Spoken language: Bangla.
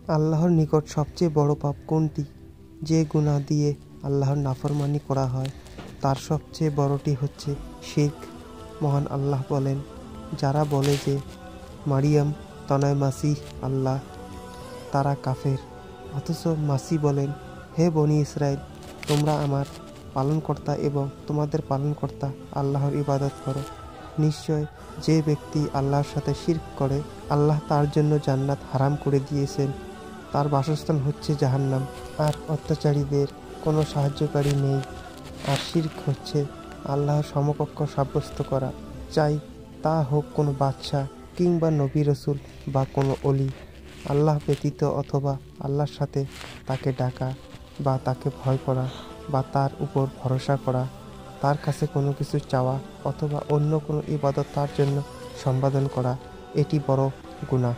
আল্লাহর নিকট সবচেয়ে বড় পাপ কোনটি? যে গুনাহ দিয়ে আল্লাহর নাফরমানি করা হয় তার সবচেয়ে বড়টি হচ্ছে শিরক। মহান আল্লাহ বলেন, যারা বলে যে মারিয়াম তনয় মাসিহ আল্লাহ, তারা কাফের। অথচ মাসি বলেন, হে বনি ইসরায়েল, তোমরা আমার পালনকর্তা এবং তোমাদের পালনকর্তা আল্লাহর ইবাদত করো। নিশ্চয় যে ব্যক্তি আল্লাহর সাথে শিরক করে, আল্লাহ তার জন্য জান্নাত হারাম করে দিয়েছেন, তার বাসস্থান হচ্ছে জাহান্নাম। আর অত্যাচারীদের কোনো সাহায্যকারী নেই। আর শিরক হচ্ছে আল্লাহর সমকক্ষ সাব্যস্ত করা, চাই তা হোক কোনো বাদশাহ কিংবা নবী রসুল বা কোনো অলি। আল্লাহ ব্যতীত অথবা আল্লাহর সাথে তাকে ডাকা বা তাকে ভয় করা বা তার উপর ভরসা করা, তার কাছে কোনো কিছু চাওয়া অথবা অন্য কোনো ইবাদত তার জন্য সম্পাদন করা, এটি বড় গুনাহ।